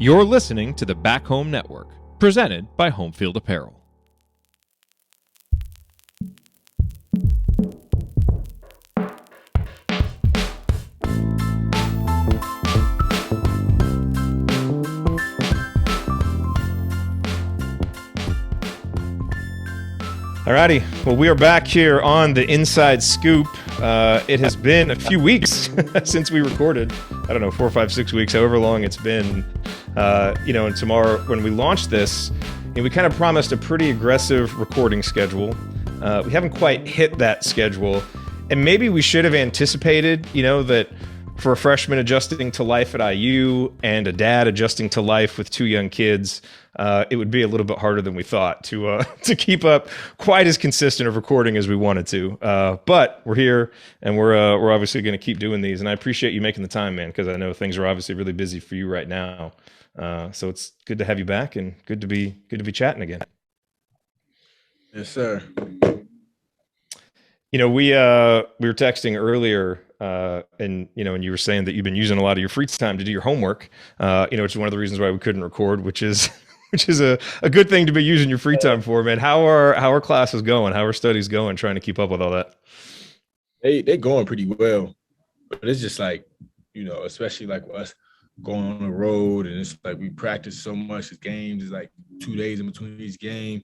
You're listening to the Back Home Network, presented by Homefield Apparel. Alrighty, well, we are back here on the Inside Scoop. It has been a few weeks since we recorded. I don't know, 4, 5, 6 weeks, however long it's been. And tomorrow, when we launched this, we kind of promised a pretty aggressive recording schedule. We haven't quite hit that schedule, and maybe we should have anticipated, that for a freshman adjusting to life at IU and a dad adjusting to life with 2 young kids, it would be a little bit harder than we thought to keep up quite as consistent of recording as we wanted to. But we're here, and we're obviously going to keep doing these. And I appreciate you making the time, man, because I know things are obviously really busy for you right now. So it's good to have you back, and good to be chatting again. Yes, sir. We were texting earlier. And you were saying that you've been using a lot of your free time to do your homework, which is one of the reasons why we couldn't record, which is a good thing to be using your free time for, man. How are classes going? How are studies going, trying to keep up with all that? They're going pretty well, but it's just like, especially like us going on the road, and it's like we practice so much. The games is like 2 days in between each game,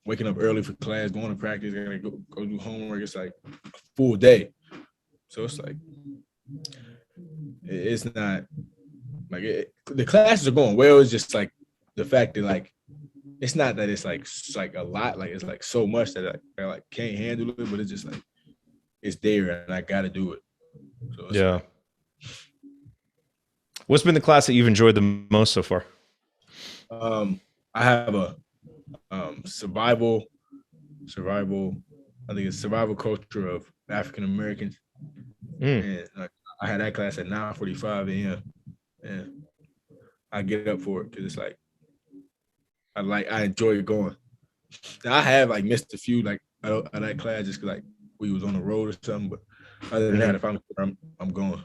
waking up early for class, going to practice, and go do homework. It's like a full day. So it's like, it's not like the classes are going well. It's just like the fact that like, it's not that it's like a lot, like it's like so much that I like can't handle it, but it's just like, it's there and I got to do it. So yeah. Like, what's been the class that you've enjoyed the most so far? I have a survival. I think it's survival culture of African Americans. And I had that class at 9:45 a.m. and I get up for it because it's like I enjoy going. Now, I have like missed a few like out of that class just because like we was on the road or something, but other than that, if I'm going.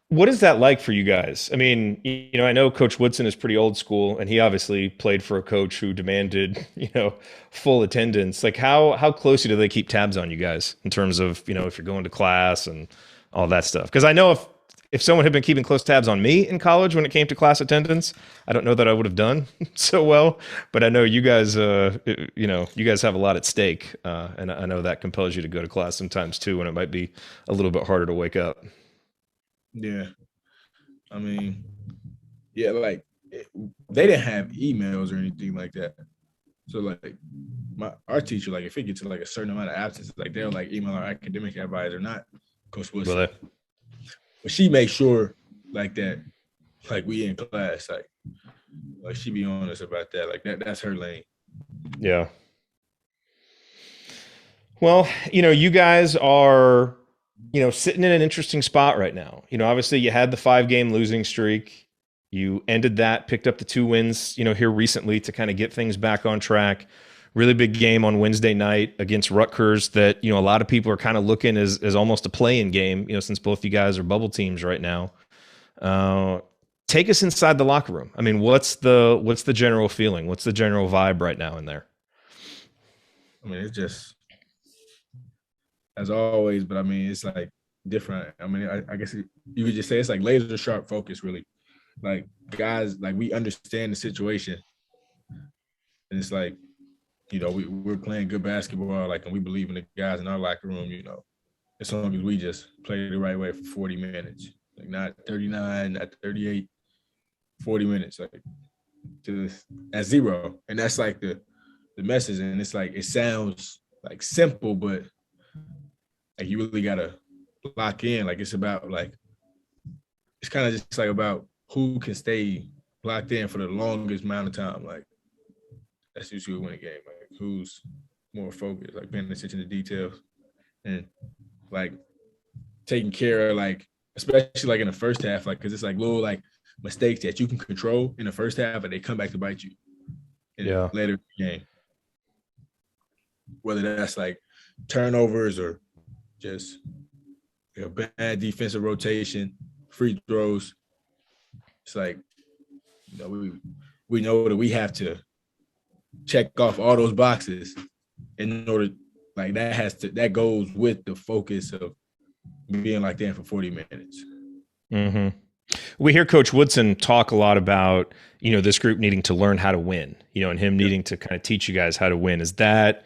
What is that like for you guys? I mean, I know Coach Woodson is pretty old school, and he obviously played for a coach who demanded, full attendance. Like, how closely do they keep tabs on you guys in terms of, if you're going to class and all that stuff? Because I know if someone had been keeping close tabs on me in college when it came to class attendance, I don't know that I would have done so well. But I know you guys, you guys have a lot at stake, and I know that compels you to go to class sometimes too, when it might be a little bit harder to wake up. Yeah. I mean, yeah, like they didn't have emails or anything like that. So like our teacher, like if it gets to like a certain amount of absences, like they'll like email our academic advisor, not Coach Woodson. Really? But she makes sure like that, like we in class, like she be on us about that. Like that's her lane. Yeah. Well, you guys are sitting in an interesting spot right now. Obviously you had the 5-game losing streak. You ended that, picked up the 2 wins, here recently to kind of get things back on track. Really big game on Wednesday night against Rutgers that, a lot of people are kind of looking as almost a play-in game, since both you guys are bubble teams right now. Take us inside the locker room. I mean, what's the general feeling? What's the general vibe right now in there? I mean, it's just, as always, but I mean, it's like different. I mean, I guess you could just say it's like laser sharp focus, really. Like guys, like we understand the situation, and it's like, we're playing good basketball, like, and we believe in the guys in our locker room. As long as we just play the right way for 40 minutes, like not 39, not 38, 40 minutes, like at 0, and that's like the message. And it's like it sounds like simple, but like you really gotta lock in. Like it's about like it's kind of just like about who can stay locked in for the longest amount of time. Like that's usually win a game. Like who's more focused, like paying attention to details and like taking care of like, especially like in the first half, like because it's like little like mistakes that you can control in the first half, and they come back to bite you later in the game. Whether that's like turnovers or just bad defensive rotation, free throws. It's like You know, we know that we have to check off all those boxes in order, like that goes with the focus of being locked in for 40 minutes. Mm-hmm. We hear Coach Woodson talk a lot about, this group needing to learn how to win, and him needing to kind of teach you guys how to win. Is that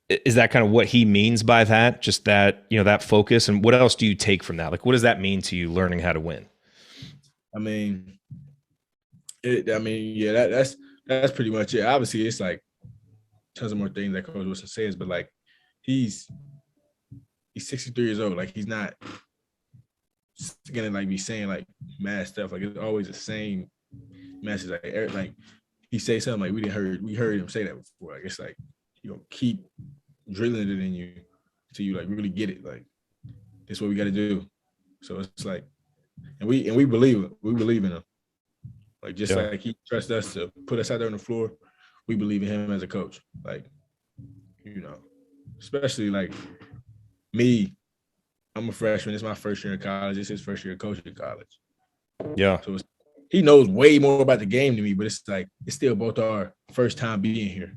kind of what he means by that? Just that, that focus? And what else do you take from that? Like, what does that mean to you, learning how to win? That's pretty much it. Obviously, it's like tons of more things that Coach Woodson says, but like he's 63 years old. Like, he's not gonna like be saying like mad stuff. Like, it's always the same message. Like he say something like we heard him say that before. Like, it's like keep drilling it in you until you like really get it. Like, that's what we got to do. So it's like, and we believe it. We believe in him. Like, just like he trusts us to put us out there on the floor, we believe in him as a coach. Like, especially like me, I'm a freshman. It's my first year in college. It's his first year coaching in college. Yeah. So he knows way more about the game than me, but it's like, it's still both our first time being here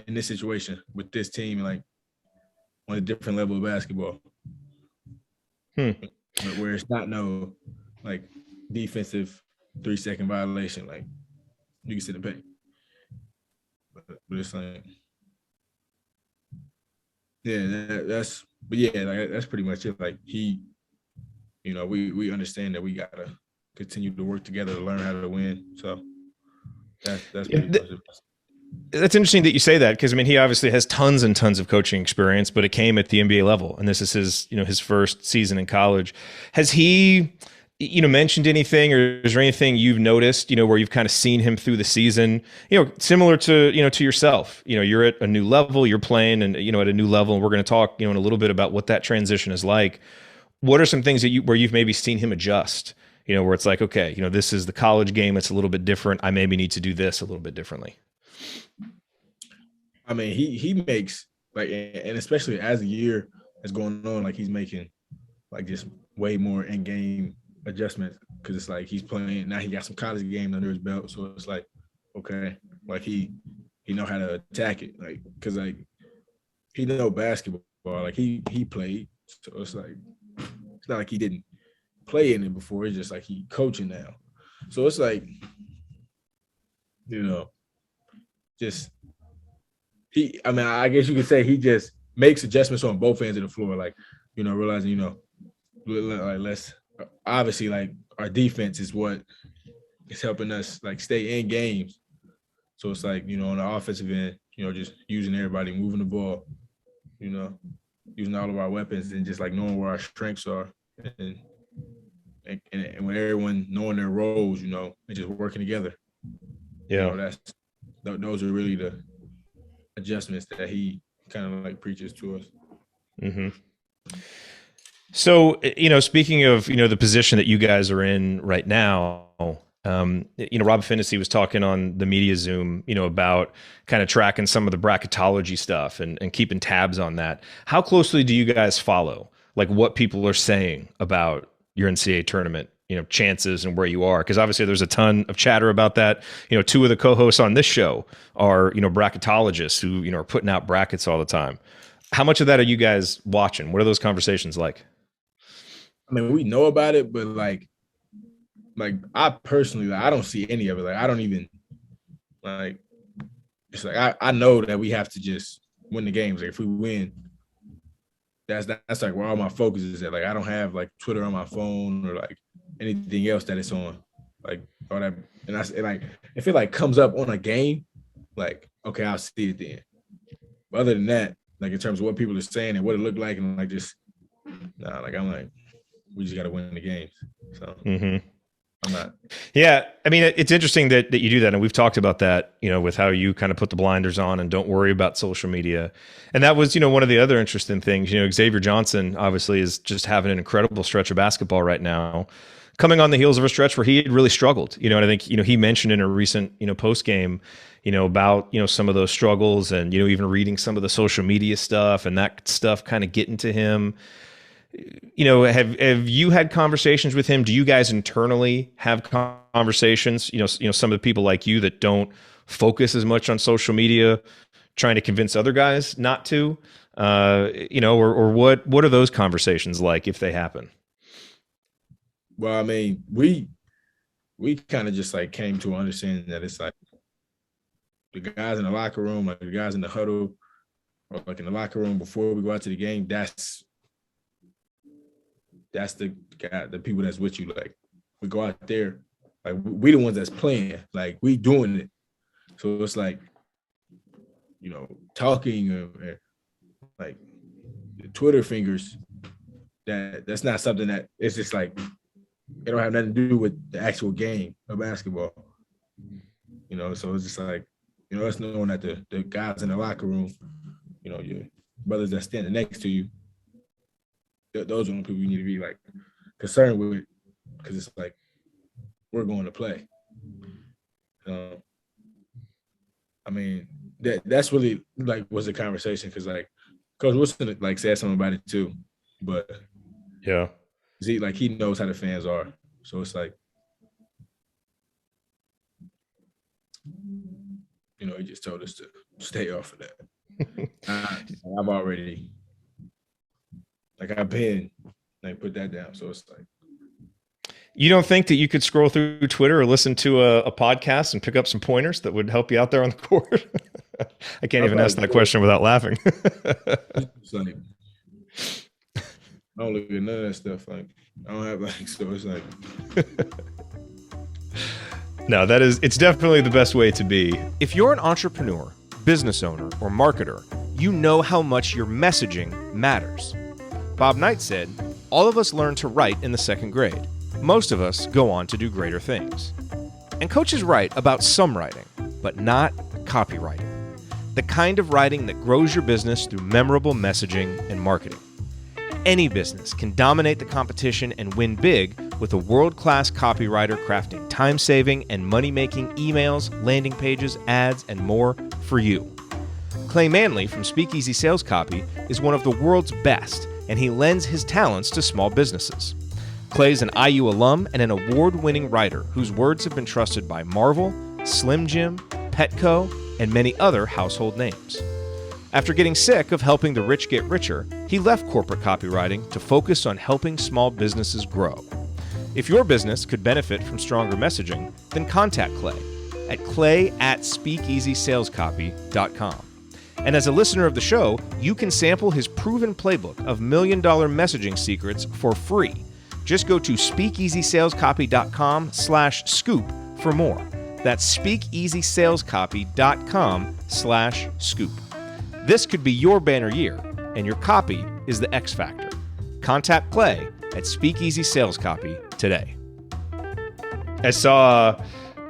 in this situation with this team, like on a different level of basketball. Where it's not no like defensive 3-second violation, like you can sit and pay. But it's like, that's pretty much it. Like, he, we understand that we gotta continue to work together to learn how to win. So that's pretty much it. That's interesting that you say that, because he obviously has tons and tons of coaching experience, but it came at the NBA level, and this is his, his first season in college. Has he, mentioned anything, or is there anything you've noticed, where you've kind of seen him through the season, similar to, to yourself? You're at a new level, you're playing, and at a new level, and we're going to talk, in a little bit about what that transition is like. What are some things that where you've maybe seen him adjust? Where it's like, okay, this is the college game, it's a little bit different. I maybe need to do this a little bit differently. He makes, like, and especially as the year is going on, like, he's making like just way more in-game adjustments, because it's like he's playing now. He got some college games under his belt, so it's like, okay, like he know how to attack it, like, because like he know basketball, like he played, so it's like it's not like he didn't play in it before. It's just like he coaching now, so it's like just. I guess you could say he just makes adjustments on both ends of the floor, like, realizing, like, let's obviously, like, our defense is what is helping us, like, stay in games. So it's like, on the offensive end, just using everybody, moving the ball, using all of our weapons, and just like knowing where our strengths are, and when everyone knowing their roles, and just working together. Yeah, those are really the adjustments that he kind of like preaches to us. Mm-hmm. So, speaking of, the position that you guys are in right now, Rob Finney was talking on the media Zoom, about kind of tracking some of the bracketology stuff and keeping tabs on that. How closely do you guys follow, like, what people are saying about your NCAA tournament, chances and where you are? Because obviously there's a ton of chatter about that. Two of the co-hosts on this show are, bracketologists who, are putting out brackets all the time. How much of that are you guys watching? What are those conversations like? We know about it, but like I personally, like, I don't see any of it. Like, I don't even, like, it's like I know that we have to just win the games. Like, if we win, that's like where all my focus is at. Like, I don't have like Twitter on my phone or like anything else that it's on, like all that. And like, if it like comes up on a game, like, okay, I'll see it then. But other than that, like, in terms of what people are saying and what it looked like, and like, just like, I'm like, we just got to win the games. So I'm not. Yeah, it's interesting that you do that, and we've talked about that, with how you kind of put the blinders on and don't worry about social media. And that was, one of the other interesting things. Xavier Johnson obviously is just having an incredible stretch of basketball right now, coming on the heels of a stretch where he had really struggled. And I think, he mentioned in a recent, post game, about, some of those struggles, and, even reading some of the social media stuff and that stuff kind of getting to him. have you had conversations with him? Do you guys internally have conversations? Some of the people like you that don't focus as much on social media, trying to convince other guys not to, or what are those conversations like if they happen? Well, I mean, we kind of just like came to understanding that it's like the guys in the locker room, like the guys in the huddle, or like in the locker room before we go out to the game, that's the guy, the people that's with you. Like we go out there, like we the ones that's playing, like we doing it. So it's like, talking or like the Twitter fingers, that's not something that it's just like it don't have nothing to do with the actual game of basketball. So it's just like, us knowing that the guys in the locker room, your brothers that's standing next to you, those are the people you need to be like concerned with, because it's like we're going to play. I mean, that's really like was a conversation, because like Coach Woodson like said something about it too, but yeah, he knows how the fans are, so it's like, he just told us to stay off of that. I've already I've been put that down, so it's like. You don't think that you could scroll through Twitter or listen to a podcast and pick up some pointers that would help you out there on the court? I can't even ask that question without laughing. It's like, I don't look at none of that stuff. Like, I don't have so it's like. No, it's definitely the best way to be. If you're an entrepreneur, business owner, or marketer, you know how much your messaging matters. Bob Knight said, "All of us learn to write in the second grade. Most of us go on to do greater things." And Coach is right about some writing, but not copywriting. The kind of writing that grows your business through memorable messaging and marketing. Any business can dominate the competition and win big with a world-class copywriter crafting time-saving and money-making emails, landing pages, ads, and more for you. Clay Manley from Speakeasy Sales Copy is one of the world's best, and he lends his talents to small businesses. Clay's an IU alum and an award-winning writer whose words have been trusted by Marvel, Slim Jim, Petco, and many other household names. After getting sick of helping the rich get richer, he left corporate copywriting to focus on helping small businesses grow. If your business could benefit from stronger messaging, then contact Clay at clay@speakeasysalescopy.com. And as a listener of the show, you can sample his proven playbook of million-dollar messaging secrets for free. Just go to speakeasysalescopy.com/scoop for more. That's speakeasysalescopy.com/scoop. This could be your banner year, and your copy is the X factor. Contact Clay at Speakeasy Sales Copy today. I saw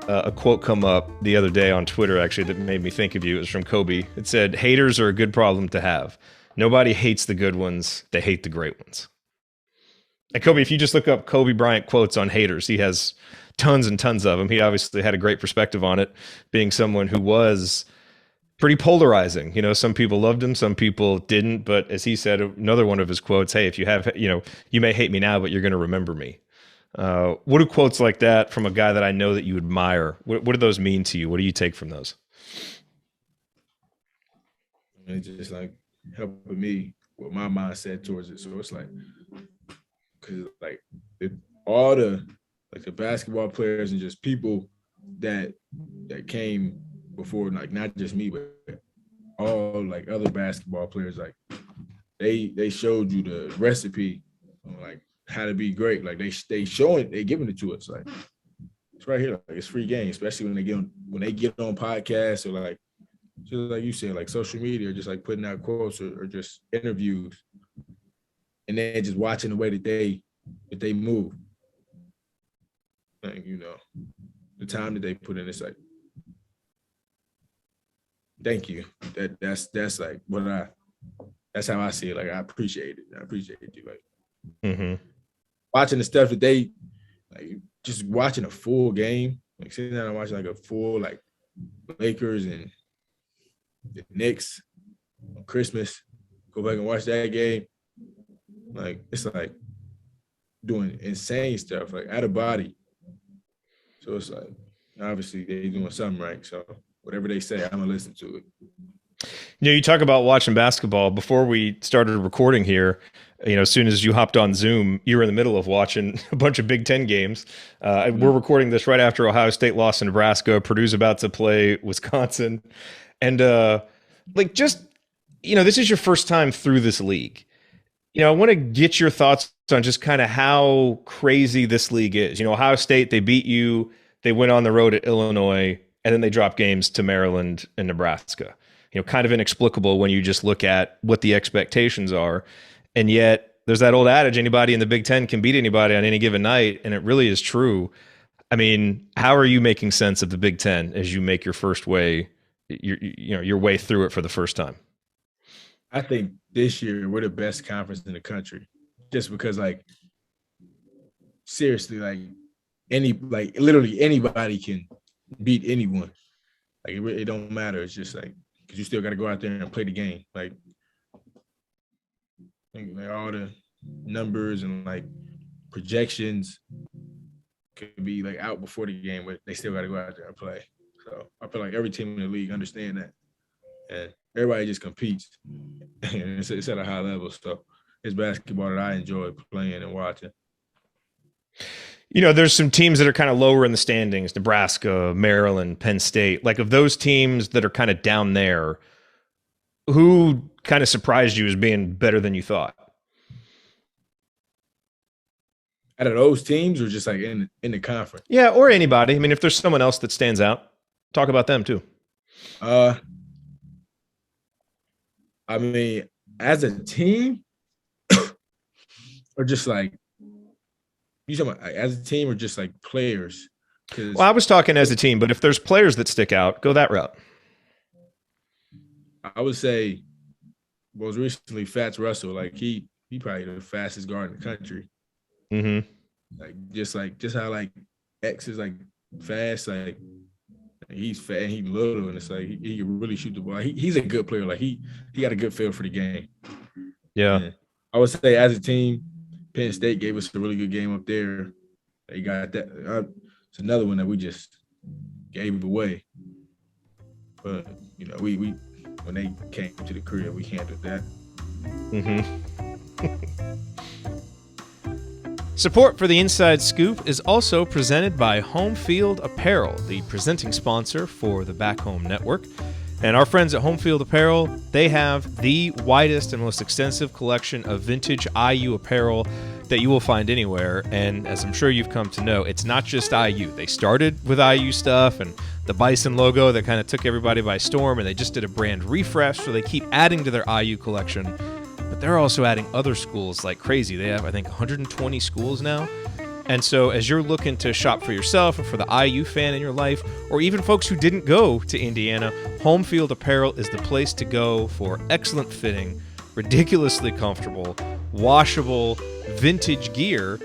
a quote come up the other day on Twitter, actually, that made me think of you. It was from Kobe. It said, "Haters are a good problem to have. Nobody hates the good ones. They hate the great ones." And Kobe, if you just look up Kobe Bryant quotes on haters, he has tons and tons of them. He obviously had a great perspective on it, being someone who was pretty polarizing. Some people loved him, some people didn't. But as he said, another one of his quotes, "Hey, if you have, you may hate me now, but you're going to remember me." What do quotes like that from a guy that I know that you admire, what do those mean to you? What do you take from those? It's just like helping me with my mindset towards it. So it's like, because like all the basketball players and just people that came before, like not just me, but all like other basketball players, like they showed you the recipe on like how to be great. Like they showing, they giving it to us. Like it's right here. Like it's free game, especially when they get on podcasts or like just like you said, like social media, or just like putting out quotes or just interviews, and then just watching the way that they move. Like, the time that they put in, it's like, thank you. That's like that's how I see it. Like I appreciate it. I appreciate you. Like watching the stuff that they like, just watching a full game, like sitting down and watching like a full like Lakers and the Knicks on Christmas. Go back and watch that game. Like it's like doing insane stuff, like out of body. So it's like obviously they doing something right. So whatever they say, I'm gonna listen to it. You talk about watching basketball. Before we started recording here, as soon as you hopped on Zoom, you were in the middle of watching a bunch of Big Ten games. We're recording this right after Ohio State lost to Nebraska. Purdue's about to play Wisconsin. And this is your first time through this league. I want to get your thoughts on just kind of how crazy this league is. Ohio State, they beat you. They went on the road at Illinois, and then they dropped games to Maryland and Nebraska. Kind of inexplicable when you just look at what the expectations are. And yet there's that old adage, anybody in the Big Ten can beat anybody on any given night. And it really is true. I mean, how are you making sense of the Big Ten as you make your way through it for the first time? I think this year we're the best conference in the country, just because seriously, literally anybody can beat anyone. It don't matter. It's just because you still got to go out there and play the game. All the numbers and projections could be out before the game, but they still got to go out there and play. So I feel like every team in the league understand that, and everybody just competes. And it's at a high level. So it's basketball that I enjoy playing and watching. There's some teams that are kind of lower in the standings, Nebraska, Maryland, Penn State. Of those teams that are kind of down there, who kind of surprised you as being better than you thought? Out of those teams, or just in the conference? Yeah, or anybody. I mean, if there's someone else that stands out, talk about them too. I mean, as a team, or just you talking about as a team or just players? Well, I was talking as a team, but if there's players that stick out, go that route. I would say most recently Fats Russell. He probably the fastest guard in the country. Mm-hmm. Just how X is fast. He's fat and he's little, and it's he can really shoot the ball. He's a good player. He got a good feel for the game. Yeah. And I would say as a team, Penn State gave us a really good game up there. They got that. It's another one that we just gave away. But we when they came to the crib, we handled that. Mm-hmm. Support for the Inside Scoop is also presented by Home Field Apparel, the presenting sponsor for the Back Home Network. And our friends at Home Field Apparel, they have the widest and most extensive collection of vintage IU apparel that you will find anywhere. And as I'm sure you've come to know, it's not just IU. They started with IU stuff and the Bison logo that kind of took everybody by storm, and they just did a brand refresh, so they keep adding to their IU collection. But they're also adding other schools like crazy. They have, I think, 120 schools now. And so as you're looking to shop for yourself or for the IU fan in your life, or even folks who didn't go to Indiana, Home Field Apparel is the place to go for excellent fitting, ridiculously comfortable, washable, vintage gear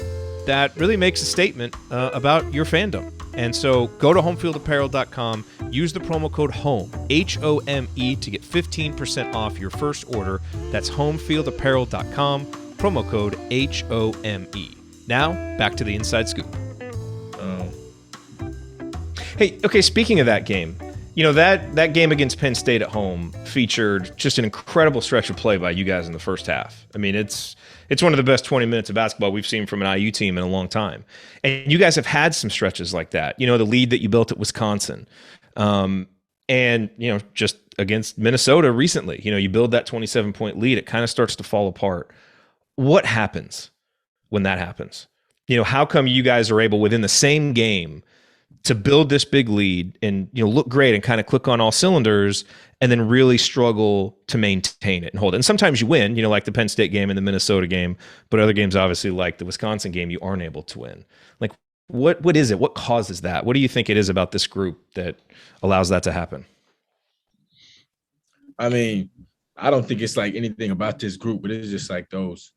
that really makes a statement about your fandom. And so go to homefieldapparel.com, use the promo code HOME, H-O-M-E, to get 15% off your first order. That's homefieldapparel.com, promo code HOME. Now, back to the Inside Scoop. Hey, okay, speaking of that game, that game against Penn State at home featured just an incredible stretch of play by you guys in the first half. I mean, it's one of the best 20 minutes of basketball we've seen from an IU team in a long time. And you guys have had some stretches like that. The lead that you built at Wisconsin. And, just against Minnesota recently, you build that 27-point lead, it kind of starts to fall apart. What happens when that happens? How come you guys are able within the same game to build this big lead and, look great and kind of click on all cylinders, and then really struggle to maintain it and hold it? And sometimes you win, like the Penn State game and the Minnesota game, but other games, obviously, like the Wisconsin game, you aren't able to win. What is it? What causes that? What do you think it is about this group that allows that to happen? I mean, I don't think it's anything about this group, but it's just those,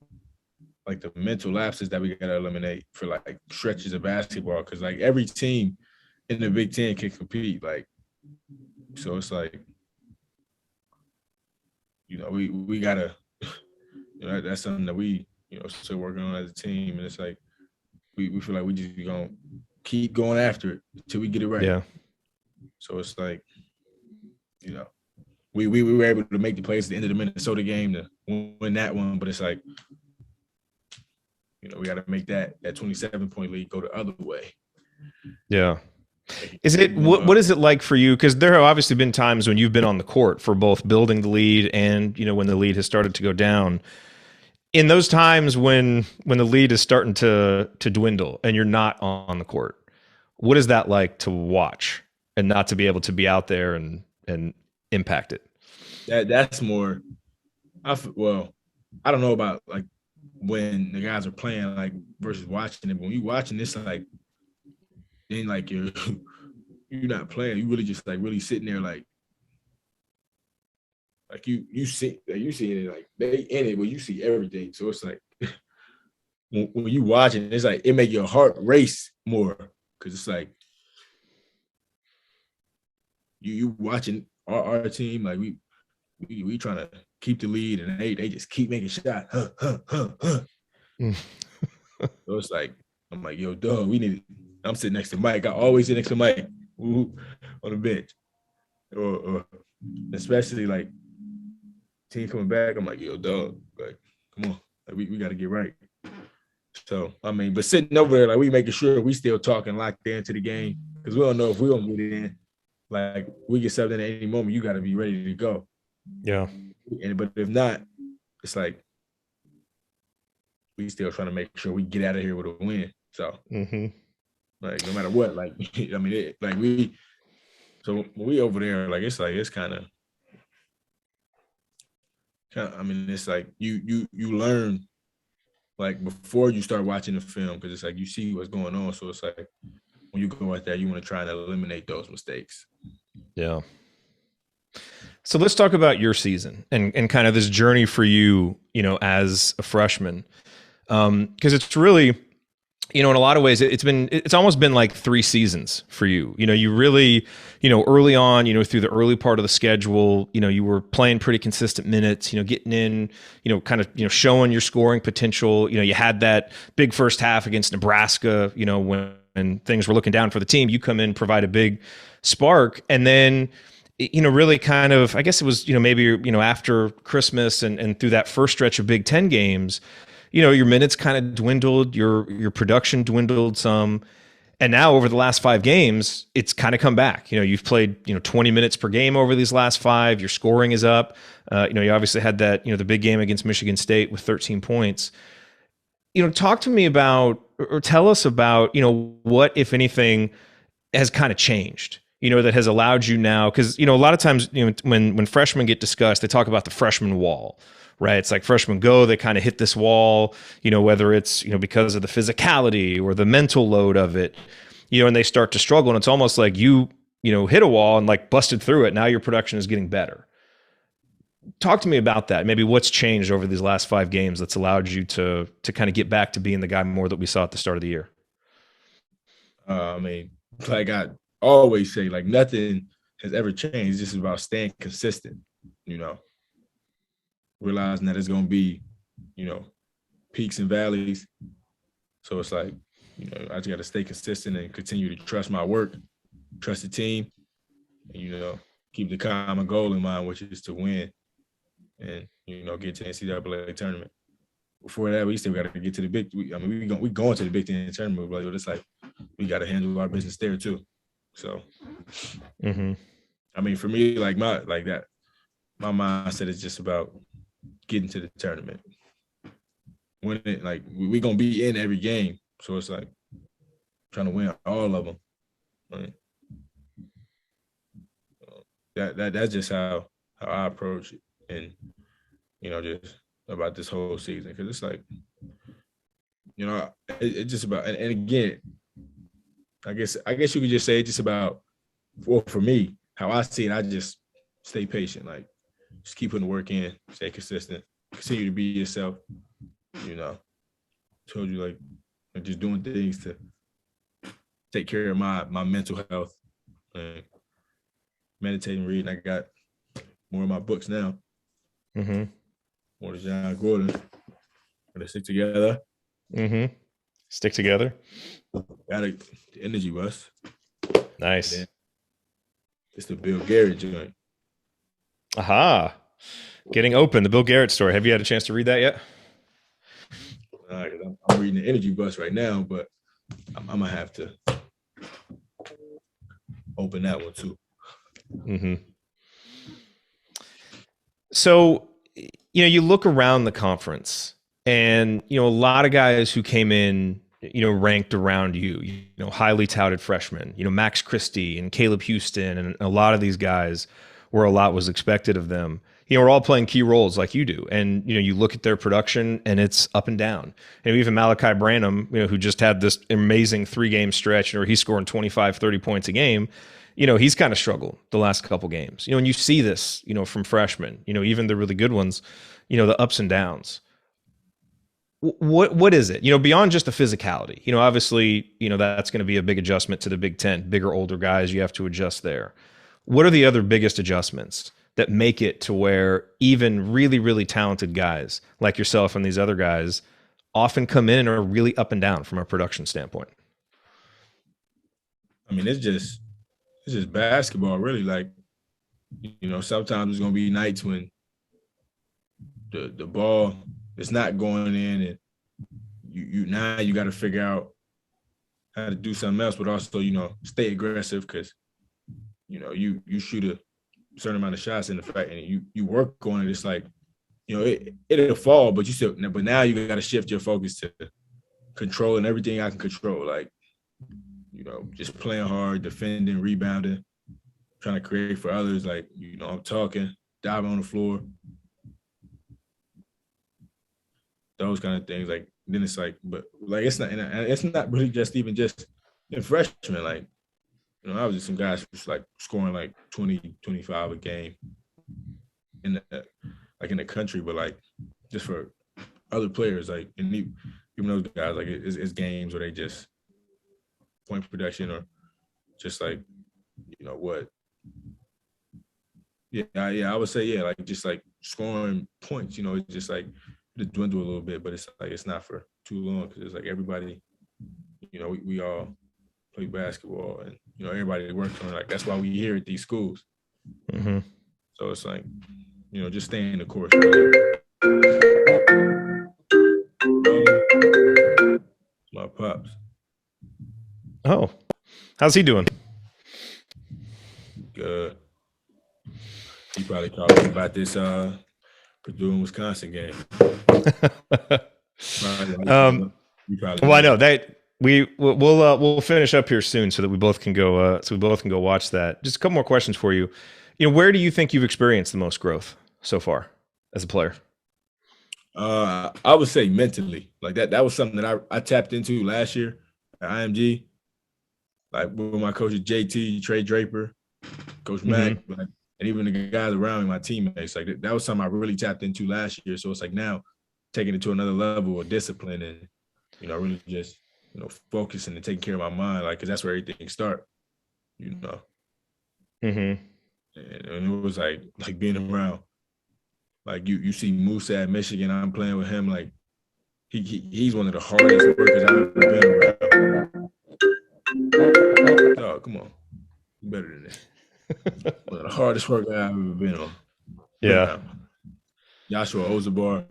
the mental lapses that we gotta eliminate for stretches of basketball. Cause every team in the Big Ten can compete. So it's we gotta, that's something that we still working on as a team. And it's like we feel like we just gonna keep going after it until we get it right. Yeah. So it's like, we were able to make the plays at the end of the Minnesota game to win that one, but it's like, we got to make that 27-point lead go the other way. Yeah. Is it what is it like for you? Because there have obviously been times when you've been on the court for both building the lead and when the lead has started to go down. In those times when the lead is starting to dwindle and you're not on the court, what is that like to watch and not to be able to be out there and impact it? That's more. I don't know about like when the guys are playing like versus watching it. But when you watching this, like then like you're not playing. You really just like really sitting there like you see it like they in it, but you see everything. So it's like when you watching, it's like it make your heart race more because it's like you watching our team like we trying to keep the lead and they just keep making shots. So it's like I'm like, yo, dog, I'm sitting next to Mike. I always sit next to Mike on the bench. Or especially like team coming back, I'm like, yo, dog, like, come on. Like, we got to get right. So, I mean, but sitting over there, like, we making sure we still talking locked into the game because we don't know if we don't get in. Like, we get something at any moment, you got to be ready to go. Yeah. But if not, it's like we still trying to make sure we get out of here with a win. So, like, no matter what, like, I mean, so when we over there, like, it's kind of, I mean, it's like you learn like before you start watching the film because it's like you see what's going on. So it's like when you go out there, you want to try and eliminate those mistakes. Yeah. So let's talk about your season and kind of this journey for you, as a freshman, because it's really, in a lot of ways, it's almost been like 3 seasons for you. You really, early on, through the early part of the schedule, you were playing pretty consistent minutes, getting in, kind of, showing your scoring potential. You had that big first half against Nebraska, when things were looking down for the team, you come in, provide a big spark. And then, really kind of, I guess it was, maybe, after Christmas and through that first stretch of Big Ten games, your minutes kind of dwindled, your production dwindled some. And now over the last 5 games, it's kind of come back. You've played, 20 minutes per game over these last 5. Your scoring is up. You obviously had that, the big game against Michigan State with 13 points. Talk to me about, or tell us about, what, if anything, has kind of changed, that has allowed you now. Because, a lot of times, when freshmen get discussed, they talk about the freshman wall. Right. It's like freshmen go, they kind of hit this wall, whether it's, because of the physicality or the mental load of it, and they start to struggle. And it's almost like you hit a wall and like busted through it. Now your production is getting better. Talk to me about that. Maybe what's changed over these last 5 games that's allowed you to kind of get back to being the guy more that we saw at the start of the year. I mean, like I always say, like nothing has ever changed. It's just about staying consistent, realizing that it's going to be, peaks and valleys. So it's like, I just got to stay consistent and continue to trust my work, trust the team, and, keep the common goal in mind, which is to win and, get to the NCAA tournament. Before that, we still got to get to the big. We going to the Big Ten tournament, but it's like we got to handle our business there too. So, I mean, for me, like my mindset is just about getting to the tournament. When it like we gonna be in every game, so it's like trying to win all of them. Right? That's just how I approach it, and just about this whole season because it's like it's just about and again, I guess you could just say it's just about for me how I see it. I just stay patient, like just keep putting the work in, stay consistent, continue to be yourself. Told you like just doing things to take care of my mental health. Meditating, reading. I got more of my books now. More to John Gordon. Gotta stick together. Mm-hmm. Stick together. Gotta the energy bus. Nice. It's the Bill Garrett joint. Aha. Getting open, the Bill Garrett story. Have you had a chance to read that yet? I'm reading the energy bus right now, but I'm gonna have to open that one too. Mm-hmm. So, you look around the conference and, a lot of guys who came in, ranked around highly touted freshmen, Max Christie and Caleb Houston, and a lot of these guys where a lot was expected of them. We're all playing key roles like you do. And, you look at their production and it's up and down. And even Malachi Branham, who just had this amazing 3-game stretch where he's scoring 25, 30 points a game, he's kind of struggled the last couple games. And you see this, from freshmen, even the really good ones, the ups and downs. What is it? Beyond just the physicality, obviously, that's going to be a big adjustment to the Big Ten, bigger, older guys, you have to adjust there. What are the other biggest adjustments that make it to where even really, really talented guys like yourself and these other guys often come in and are really up and down from a production standpoint? I mean, it's just basketball, really. Like, sometimes there's gonna be nights when the ball is not going in, and you got to figure out how to do something else, but also stay aggressive because you shoot a certain amount of shots in the fact, and you work on it. It's like it'll fall, but but now you got to shift your focus to controlling everything I can control, like just playing hard, defending, rebounding, trying to create for others. Like, I'm talking, diving on the floor, those kind of things. Like, then it's like, but like, it's not really just even just in freshmen. Like, I was just some guys who's like scoring like 20, 25 a game in the country, but like just for other players, like, and even those guys, like it's games where they just point production or just like, what? Yeah, I would say, yeah, like just like scoring points, it's just like it dwindle a little bit, but it's like it's not for too long because it's like everybody, we all play basketball and everybody works on it. Like that's why we here at these schools. Mm-hmm. So it's like, just staying the course. My pops. Oh, how's he doing? Good. He probably called me about this Purdue and Wisconsin game. Well, I know that we'll finish up here soon so that we both can go watch that. Just a couple more questions for you. Where do you think you've experienced the most growth so far as a player? I would say mentally. Like that was something that I tapped into last year at IMG. Like with my coaches JT, Trey Draper, Coach Mack, and even the guys around me, my teammates. Like that was something I really tapped into last year. So it's like now taking it to another level of discipline and really just focusing and taking care of my mind, like, because that's where everything starts, And it was like being around, like you see Musa at Michigan. I'm playing with him. Like he's one of the hardest workers I've ever been around. Oh, come on, you better than that. One of the hardest workers I've ever been on. Yeah. Joshua Ozabar,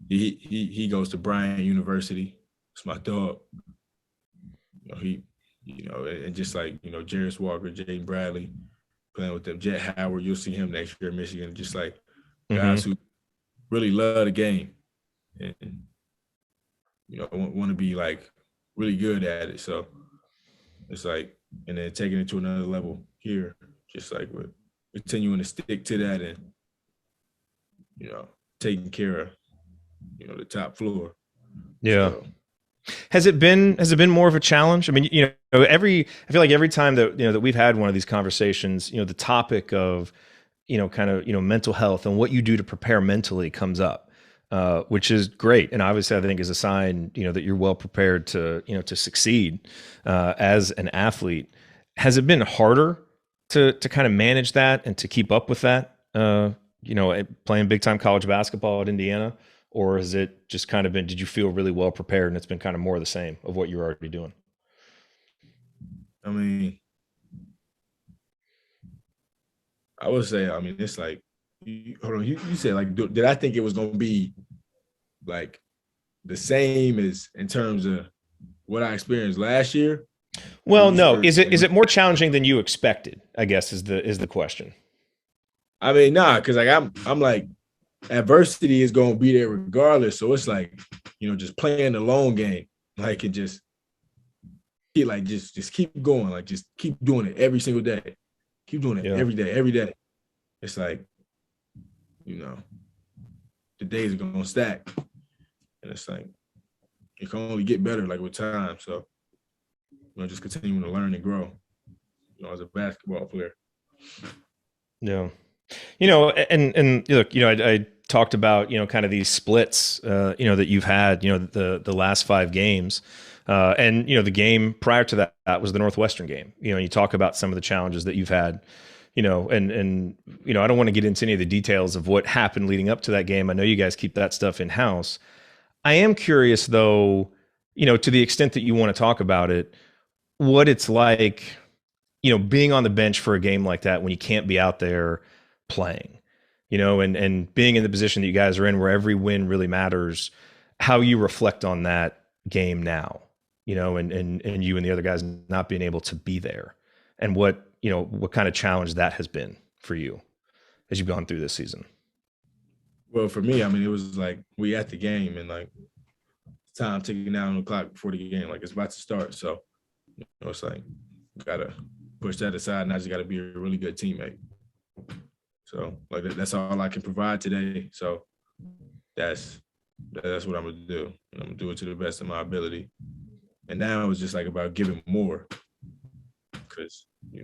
he goes to Bryant University. It's my dog. And just like, Jarris Walker, Jaden Bradley, playing with them, Jet Howard, you'll see him next year in Michigan. Just like guys who really love the game and, want to be like really good at it. So it's like, and then taking it to another level here, just like we're continuing to stick to that and, taking care of, the top floor. Yeah. So, Has it been more of a challenge? I mean, I feel like every time that, that we've had one of these conversations, the topic of, kind of, mental health and what you do to prepare mentally comes up, which is great. And obviously I think is a sign, that you're well prepared to, to succeed, as an athlete. Has it been harder to kind of manage that and to keep up with that, playing big time college basketball at Indiana? or has it just kind of been, did you feel really well prepared and it's been kind of more of the same of what you're already doing? I mean, I would say, I mean, it's like, hold on, you said, like, did I think it was going to be, like, the same as in terms of what I experienced last year? Well, no. Is it more challenging than you expected, I guess is the question. I mean, nah, because like I'm like, adversity is going to be there regardless. So it's like, just playing the long game, like, and just keep going, like, just keep doing it every single day. Keep doing it every day. It's like, the days are going to stack. And it's like, it can only get better, like, with time. So, just continuing to learn and grow, as a basketball player. Yeah. And look, I talked about, kind of these splits, that you've had, the last 5 games. And, the game prior to that was the Northwestern game. You talk about some of the challenges that you've had, and I don't want to get into any of the details of what happened leading up to that game. I know you guys keep that stuff in house. I am curious though, to the extent that you want to talk about it, what it's like, being on the bench for a game like that when you can't be out there playing, and being in the position that you guys are in where every win really matters, how you reflect on that game now, and you and the other guys not being able to be there, and what kind of challenge that has been for you as you've gone through this season. Well, for me, I mean, it was like we at the game and like time ticking down on the clock before the game, like it's about to start. So, it's like gotta push that aside, and I just gotta be a really good teammate. So, like, that's all I can provide today. So that's what I'm gonna do. And I'm gonna do it to the best of my ability. And now it was just like about giving more, because we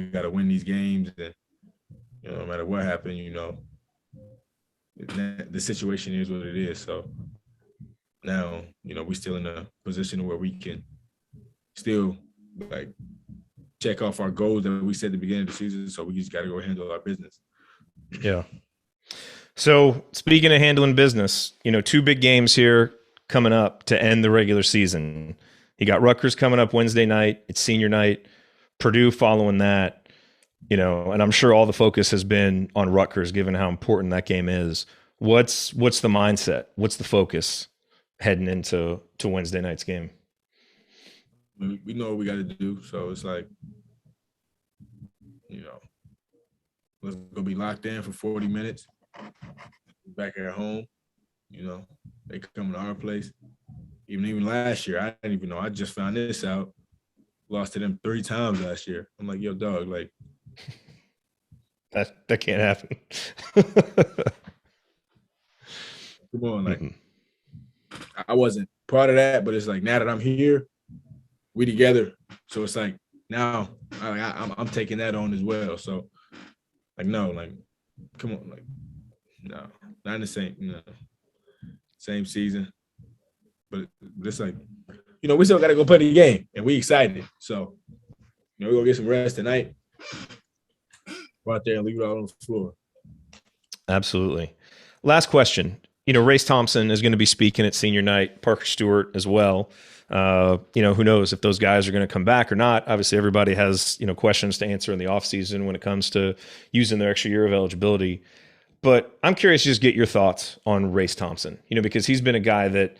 gotta win these games, and no matter what happened, the situation is what it is. So now, we're still in a position where we can still like check off our goals that we set at the beginning of the season. So we just got to go handle our business. Yeah. So speaking of handling business, 2 big games here coming up to end the regular season. You got Rutgers coming up Wednesday night. It's senior night. Purdue following that, and I'm sure all the focus has been on Rutgers, given how important that game is. What's the mindset? What's the focus heading into Wednesday night's game? We know what we got to do. So it's like, let's go be locked in for 40 minutes. Back at home, they come to our place. Even last year, I didn't even know. I just found this out. Lost to them 3 times last year. I'm like, yo, dog, like that can't happen. Come on, like I wasn't part of that, but it's like now that I'm here, we together. So it's like now I'm taking that on as well. So like, no, like, come on, like, no, not in the same season, but it's like, we still got to go play the game, and we excited. So, we're going to get some rest tonight. Go out there and leave it all on the floor. Absolutely. Last question. Race Thompson is going to be speaking at senior night, Parker Stewart as well. Who knows if those guys are going to come back or not. Obviously, everybody has, questions to answer in the offseason when it comes to using their extra year of eligibility. But I'm curious to just get your thoughts on Race Thompson, because he's been a guy that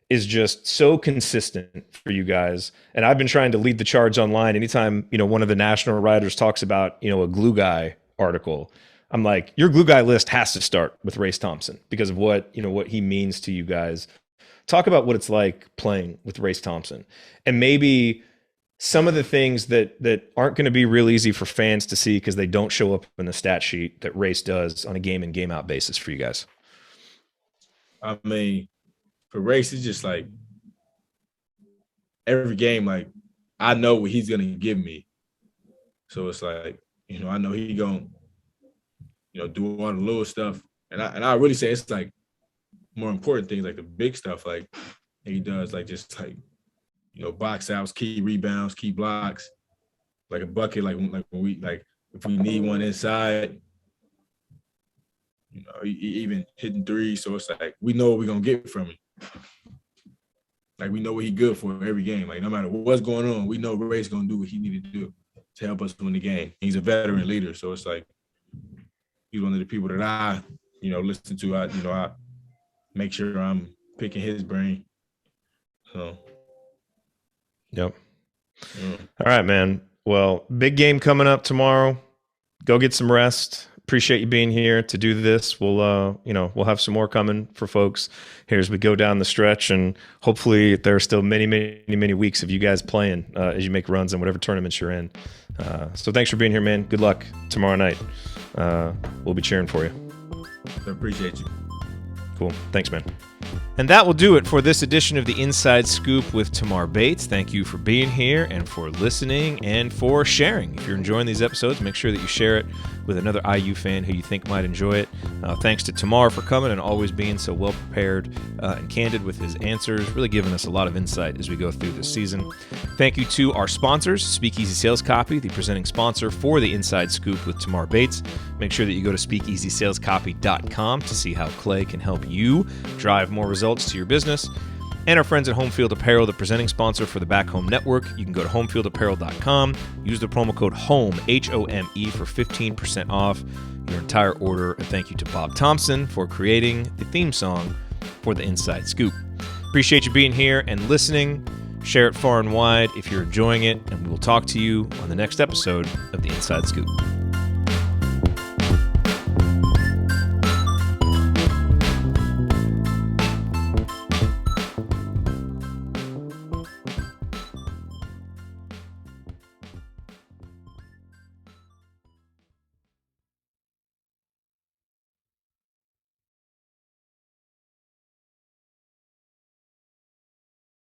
is just so consistent for you guys. And I've been trying to lead the charge online. Anytime, one of the national writers talks about, a glue guy article, I'm like, your glue guy list has to start with Race Thompson because of what he means to you guys. Talk about what it's like playing with Race Thompson, and maybe some of the things that aren't going to be real easy for fans to see because they don't show up in the stat sheet that Race does on a game in, game out basis for you guys. I mean, for Race, it's just like every game, like I know what he's gonna give me. So it's like, I know he gonna, do all the little stuff. And I really say it's like more important things, like the big stuff, like he does, like just like, box outs, key rebounds, key blocks, like a bucket, like when we, like if we need one inside, You know, he even hitting threes. So it's like we know what we're gonna get from him. Like we know what he's good for every game. Like no matter what's going on, we know Ray's gonna do what he needed to do to help us win the game. He's a veteran leader, so it's like he's one of the people that I, listen to. I make sure I'm picking his brain. So. Yep. All right, man. Well, big game coming up tomorrow. Go get some rest. Appreciate you being here to do this. We'll have some more coming for folks here as we go down the stretch, and hopefully there are still many, many, many weeks of you guys playing as you make runs in whatever tournaments you're in. So thanks for being here, man. Good luck tomorrow night. We'll be cheering for you. I appreciate you. Cool. Thanks, man. And that will do it for this edition of the Inside Scoop with Tamar Bates. Thank you for being here and for listening and for sharing. If you're enjoying these episodes, make sure that you share it with another IU fan who you think might enjoy it. Thanks to Tamar for coming and always being so well prepared and candid with his answers, really giving us a lot of insight as we go through this season. Thank you to our sponsors, Speakeasy Sales Copy, the presenting sponsor for the Inside Scoop with Tamar Bates. Make sure that you go to SpeakeasySalesCopy.com to see how Clay can help you drive more results to your business. And our friends at Home Field Apparel, the presenting sponsor for the Back Home Network. You can go to homefieldapparel.com, use the promo code HOME, H-O-M-E, for 15% off your entire order. And thank you to Bob Thompson for creating the theme song for the Inside Scoop. Appreciate you being here and listening. Share it far and wide if you're enjoying it, and we will talk to you on the next episode of the Inside Scoop.